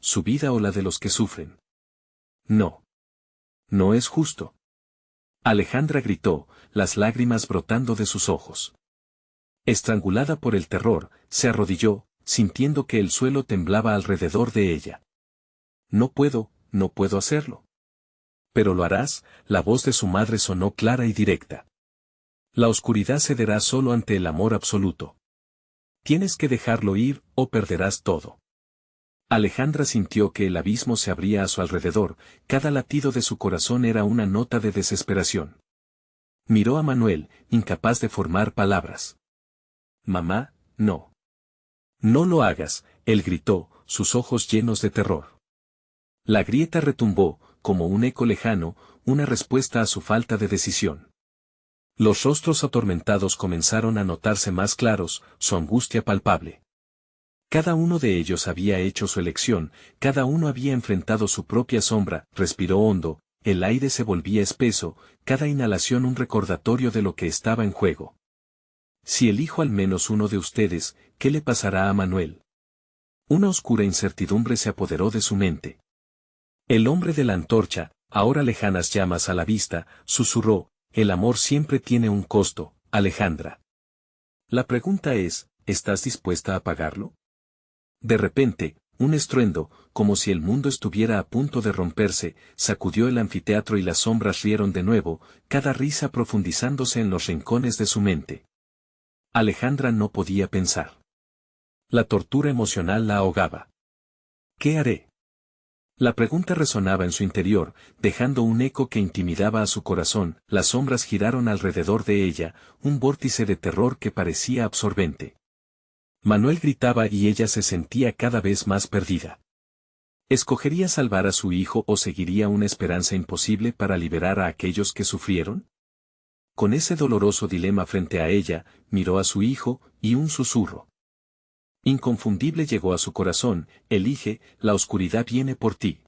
Su vida o la de los que sufren. No. No es justo. Alejandra gritó, las lágrimas brotando de sus ojos. Estrangulada por el terror, se arrodilló, sintiendo que el suelo temblaba alrededor de ella. No puedo hacerlo. Pero lo harás, la voz de su madre sonó clara y directa. La oscuridad cederá solo ante el amor absoluto. Tienes que dejarlo ir, o perderás todo. Alejandra sintió que el abismo se abría a su alrededor, cada latido de su corazón era una nota de desesperación. Miró a Manuel, incapaz de formar palabras. «Mamá, no. No lo hagas», él gritó, sus ojos llenos de terror. La grieta retumbó, como un eco lejano, una respuesta a su falta de decisión. Los rostros atormentados comenzaron a notarse más claros, su angustia palpable. Cada uno de ellos había hecho su elección, cada uno había enfrentado su propia sombra, respiró hondo, el aire se volvía espeso, cada inhalación un recordatorio de lo que estaba en juego. Si elijo al menos uno de ustedes, ¿qué le pasará a Manuel? Una oscura incertidumbre se apoderó de su mente. El hombre de la antorcha, ahora lejanas llamas a la vista, susurró, el amor siempre tiene un costo, Alejandra. La pregunta es, ¿estás dispuesta a pagarlo? De repente, un estruendo, como si el mundo estuviera a punto de romperse, sacudió el anfiteatro y las sombras rieron de nuevo, cada risa profundizándose en los rincones de su mente. Alejandra no podía pensar. La tortura emocional la ahogaba. ¿Qué haré? La pregunta resonaba en su interior, dejando un eco que intimidaba a su corazón. Las sombras giraron alrededor de ella, un vórtice de terror que parecía absorbente. Manuel gritaba y ella se sentía cada vez más perdida. ¿Escogería salvar a su hijo o seguiría una esperanza imposible para liberar a aquellos que sufrieron? Con ese doloroso dilema frente a ella, miró a su hijo, y un susurro inconfundible llegó a su corazón: elige, la oscuridad viene por ti.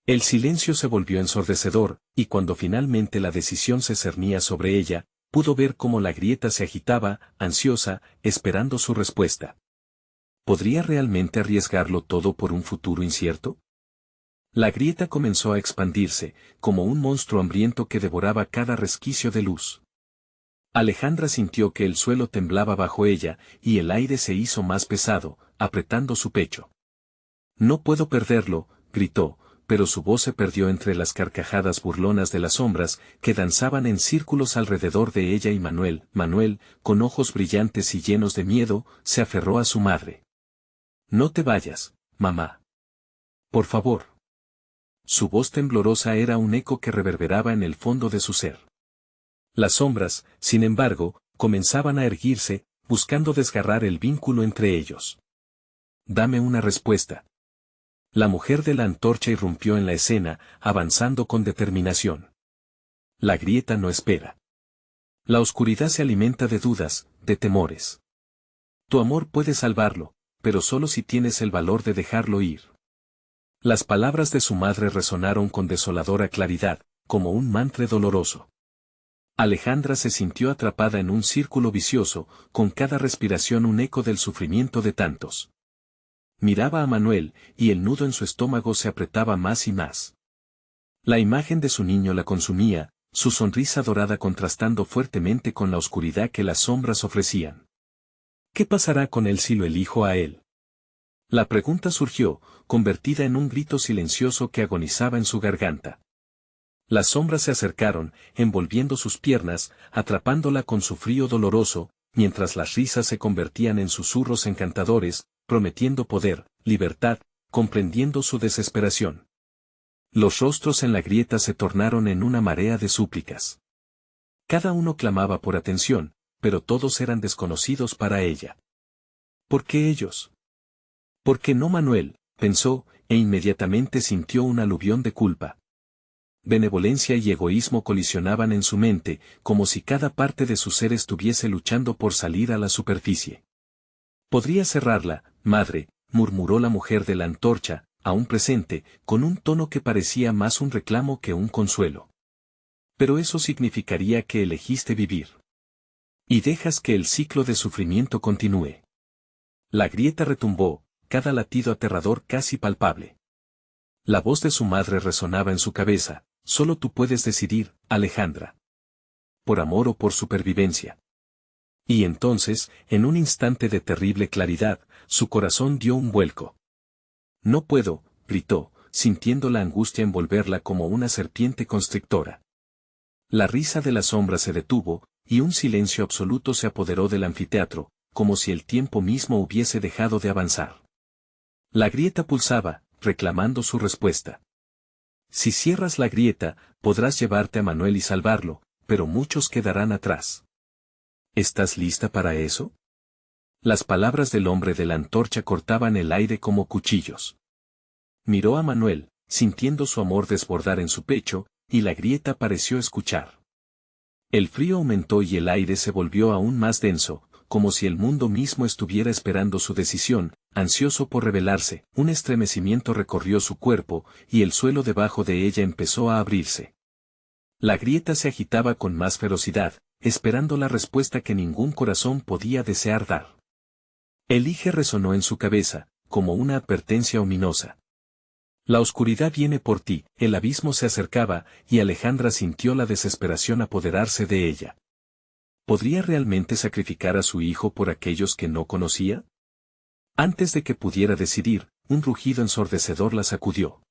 El silencio se volvió ensordecedor, y cuando finalmente la decisión se cernía sobre ella, pudo ver cómo la grieta se agitaba, ansiosa, esperando su respuesta. ¿Podría realmente arriesgarlo todo por un futuro incierto? La grieta comenzó a expandirse, como un monstruo hambriento que devoraba cada resquicio de luz. Alejandra sintió que el suelo temblaba bajo ella, y el aire se hizo más pesado, apretando su pecho. No puedo perderlo, gritó, pero su voz se perdió entre las carcajadas burlonas de las sombras, que danzaban en círculos alrededor de ella y Manuel. Manuel, con ojos brillantes y llenos de miedo, se aferró a su madre. No te vayas, mamá. Por favor. Su voz temblorosa era un eco que reverberaba en el fondo de su ser. Las sombras, sin embargo, comenzaban a erguirse, buscando desgarrar el vínculo entre ellos. Dame una respuesta. La mujer de la antorcha irrumpió en la escena, avanzando con determinación. La grieta no espera. La oscuridad se alimenta de dudas, de temores. Tu amor puede salvarlo, pero solo si tienes el valor de dejarlo ir. Las palabras de su madre resonaron con desoladora claridad, como un mantra doloroso. Alejandra se sintió atrapada en un círculo vicioso, con cada respiración un eco del sufrimiento de tantos. Miraba a Manuel, y el nudo en su estómago se apretaba más y más. La imagen de su niño la consumía, su sonrisa dorada contrastando fuertemente con la oscuridad que las sombras ofrecían. ¿Qué pasará con él si lo elijo a él? La pregunta surgió, convertida en un grito silencioso que agonizaba en su garganta. Las sombras se acercaron, envolviendo sus piernas, atrapándola con su frío doloroso, mientras las risas se convertían en susurros encantadores, prometiendo poder, libertad, comprendiendo su desesperación. Los rostros en la grieta se tornaron en una marea de súplicas. Cada uno clamaba por atención, pero todos eran desconocidos para ella. ¿Por qué ellos? ¿Por qué no Manuel? Pensó, e inmediatamente sintió un aluvión de culpa. Benevolencia y egoísmo colisionaban en su mente, como si cada parte de su ser estuviese luchando por salir a la superficie. Podría cerrarla, madre, murmuró la mujer de la antorcha, aún presente, con un tono que parecía más un reclamo que un consuelo. Pero eso significaría que elegiste vivir. Y dejas que el ciclo de sufrimiento continúe. La grieta retumbó, cada latido aterrador casi palpable. La voz de su madre resonaba en su cabeza, solo tú puedes decidir, Alejandra. Por amor o por supervivencia. Y entonces, en un instante de terrible claridad, su corazón dio un vuelco. No puedo, gritó, sintiendo la angustia envolverla como una serpiente constrictora. La risa de la sombra se detuvo, y un silencio absoluto se apoderó del anfiteatro, como si el tiempo mismo hubiese dejado de avanzar. La grieta pulsaba, reclamando su respuesta. Si cierras la grieta, podrás llevarte a Manuel y salvarlo, pero muchos quedarán atrás. ¿Estás lista para eso? Las palabras del hombre de la antorcha cortaban el aire como cuchillos. Miró a Manuel, sintiendo su amor desbordar en su pecho, y la grieta pareció escuchar. El frío aumentó y el aire se volvió aún más denso, como si el mundo mismo estuviera esperando su decisión, ansioso por revelarse. Un estremecimiento recorrió su cuerpo, y el suelo debajo de ella empezó a abrirse. La grieta se agitaba con más ferocidad, esperando la respuesta que ningún corazón podía desear dar. Elige resonó en su cabeza, como una advertencia ominosa. La oscuridad viene por ti. El abismo se acercaba, y Alejandra sintió la desesperación apoderarse de ella. ¿Podría realmente sacrificar a su hijo por aquellos que no conocía? Antes de que pudiera decidir, un rugido ensordecedor la sacudió.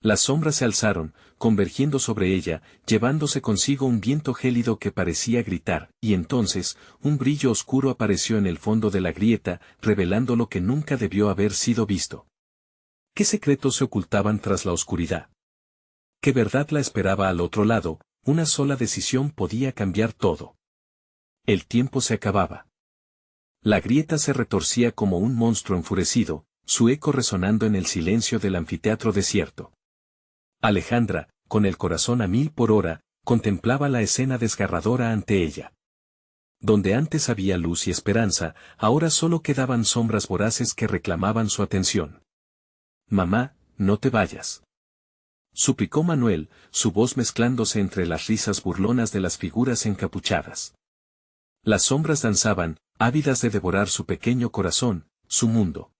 Las sombras se alzaron, convergiendo sobre ella, llevándose consigo un viento gélido que parecía gritar, y entonces, un brillo oscuro apareció en el fondo de la grieta, revelando lo que nunca debió haber sido visto. ¿Qué secretos se ocultaban tras la oscuridad? ¿Qué verdad la esperaba al otro lado? Una sola decisión podía cambiar todo. El tiempo se acababa. La grieta se retorcía como un monstruo enfurecido, su eco resonando en el silencio del anfiteatro desierto. Alejandra, con el corazón a 1000 por hora, contemplaba la escena desgarradora ante ella. Donde antes había luz y esperanza, ahora solo quedaban sombras voraces que reclamaban su atención. Mamá, no te vayas. Suplicó Manuel, su voz mezclándose entre las risas burlonas de las figuras encapuchadas. Las sombras danzaban, ávidas de devorar su pequeño corazón, su mundo.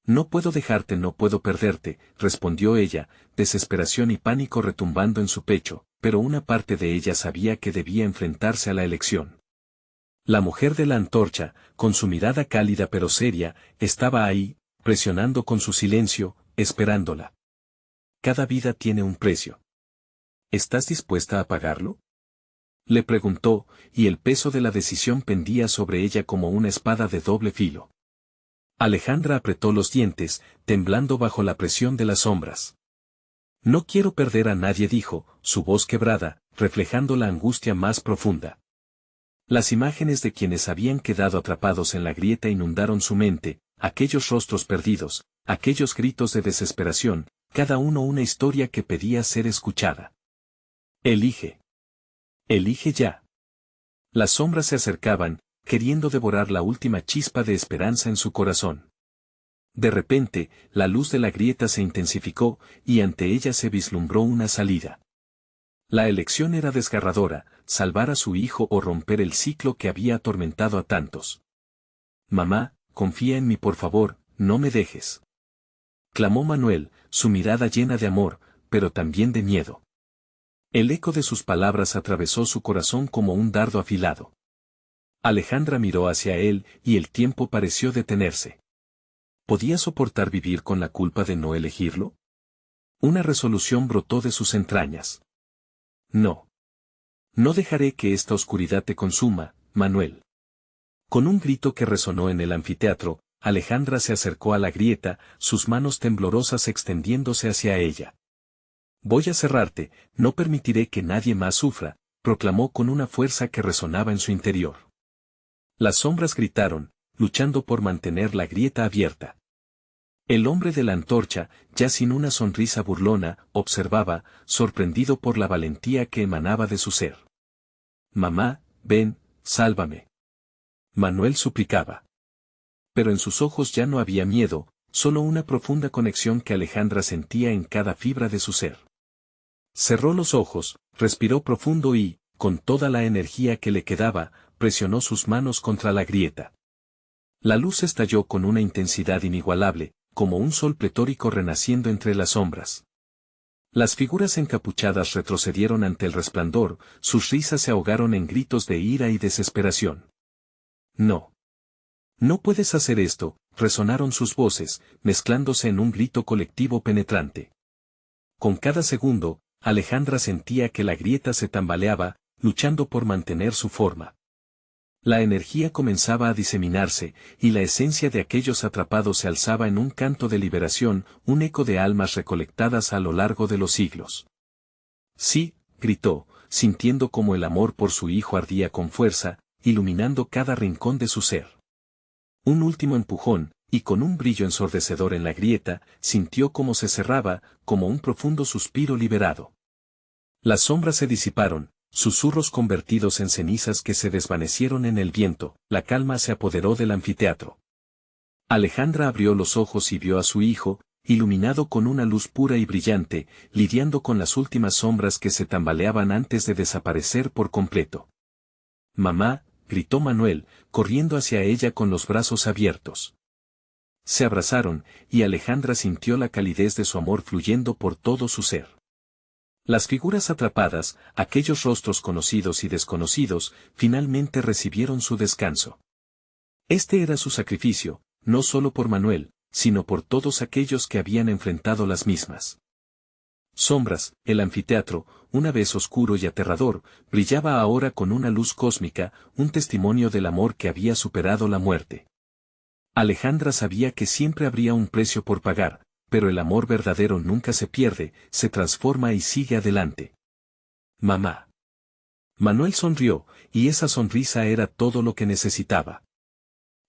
No puedo dejarte, no puedo perderte, respondió ella, desesperación y pánico retumbando en su pecho. pero una parte de ella sabía que debía enfrentarse a la elección. La mujer de la antorcha, con su mirada cálida pero seria, estaba ahí, presionando con su silencio, esperándola. Cada vida tiene un precio. ¿Estás dispuesta a pagarlo? Le preguntó, y el peso de la decisión pendía sobre ella como una espada de doble filo. Alejandra apretó los dientes, temblando bajo la presión de las sombras. No quiero perder a nadie, dijo, su voz quebrada, reflejando la angustia más profunda. Las imágenes de quienes habían quedado atrapados en la grieta inundaron su mente, aquellos rostros perdidos, aquellos gritos de desesperación, cada uno una historia que pedía ser escuchada. Elige. Elige ya. Las sombras se acercaban, queriendo devorar la última chispa de esperanza en su corazón. De repente, la luz de la grieta se intensificó, y ante ella se vislumbró una salida. La elección era desgarradora, salvar a su hijo o romper el ciclo que había atormentado a tantos. Mamá, confía en mí, por favor, no me dejes. Clamó Manuel, su mirada llena de amor, pero también de miedo. El eco de sus palabras atravesó su corazón como un dardo afilado. Alejandra miró hacia él, y el tiempo pareció detenerse. ¿Podía soportar vivir con la culpa de no elegirlo? Una resolución brotó de sus entrañas. No. No dejaré que esta oscuridad te consuma, Manuel. Con un grito que resonó en el anfiteatro, Alejandra se acercó a la grieta, sus manos temblorosas extendiéndose hacia ella. Voy a cerrarte, no permitiré que nadie más sufra, proclamó con una fuerza que resonaba en su interior. Las sombras gritaron, luchando por mantener la grieta abierta. El hombre de la antorcha, ya sin una sonrisa burlona, observaba, sorprendido por la valentía que emanaba de su ser. Mamá, ven, sálvame. Manuel suplicaba. Pero en sus ojos ya no había miedo, solo una profunda conexión que Alejandra sentía en cada fibra de su ser. Cerró los ojos, respiró profundo y, con toda la energía que le quedaba, presionó sus manos contra la grieta. La luz estalló con una intensidad inigualable, como un sol pletórico renaciendo entre las sombras. Las figuras encapuchadas retrocedieron ante el resplandor, sus risas se ahogaron en gritos de ira y desesperación. No. No puedes hacer esto, resonaron sus voces, mezclándose en un grito colectivo penetrante. Con cada segundo, Alejandra sentía que la grieta se tambaleaba, luchando por mantener su forma. La energía comenzaba a diseminarse, y la esencia de aquellos atrapados se alzaba en un canto de liberación, un eco de almas recolectadas a lo largo de los siglos. Sí, gritó, sintiendo como el amor por su hijo ardía con fuerza, iluminando cada rincón de su ser. Un último empujón, y con un brillo ensordecedor en la grieta, sintió cómo se cerraba, como un profundo suspiro liberado. Las sombras se disiparon, susurros convertidos en cenizas que se desvanecieron en el viento, la calma se apoderó del anfiteatro. Alejandra abrió los ojos y vio a su hijo, iluminado con una luz pura y brillante, lidiando con las últimas sombras que se tambaleaban antes de desaparecer por completo. Mamá, gritó Manuel, corriendo hacia ella con los brazos abiertos. Se abrazaron, y Alejandra sintió la calidez de su amor fluyendo por todo su ser. Las figuras atrapadas, aquellos rostros conocidos y desconocidos, finalmente recibieron su descanso. Este era su sacrificio, no solo por Manuel, sino por todos aquellos que habían enfrentado las mismas. Sombras, el anfiteatro, una vez oscuro y aterrador, brillaba ahora con una luz cósmica, un testimonio del amor que había superado la muerte. Alejandra sabía que siempre habría un precio por pagar, pero el amor verdadero nunca se pierde, se transforma y sigue adelante. Mamá. Manuel sonrió, y esa sonrisa era todo lo que necesitaba.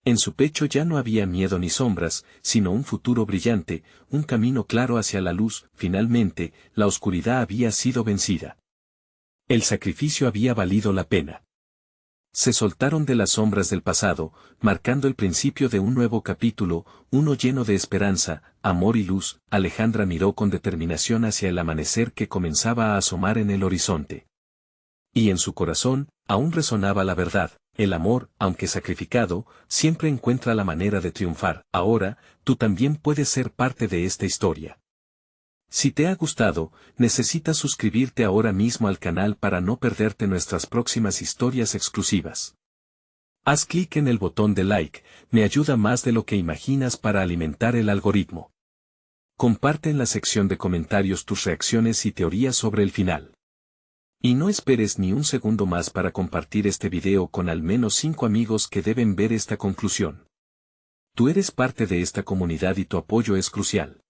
En su pecho ya no había miedo ni sombras, sino un futuro brillante, un camino claro hacia la luz. Finalmente, la oscuridad había sido vencida. El sacrificio había valido la pena. Se soltaron de las sombras del pasado, marcando el principio de un nuevo capítulo, uno lleno de esperanza, amor y luz. Alejandra miró con determinación hacia el amanecer que comenzaba a asomar en el horizonte. Y en su corazón, aún resonaba la verdad, el amor, aunque sacrificado, siempre encuentra la manera de triunfar. Ahora, tú también puedes ser parte de esta historia. Si te ha gustado, necesitas suscribirte ahora mismo al canal para no perderte nuestras próximas historias exclusivas. Haz clic en el botón de like, me ayuda más de lo que imaginas para alimentar el algoritmo. Comparte en la sección de comentarios tus reacciones y teorías sobre el final. Y no esperes ni un segundo más para compartir este video con al menos 5 amigos que deben ver esta conclusión. Tú eres parte de esta comunidad y tu apoyo es crucial.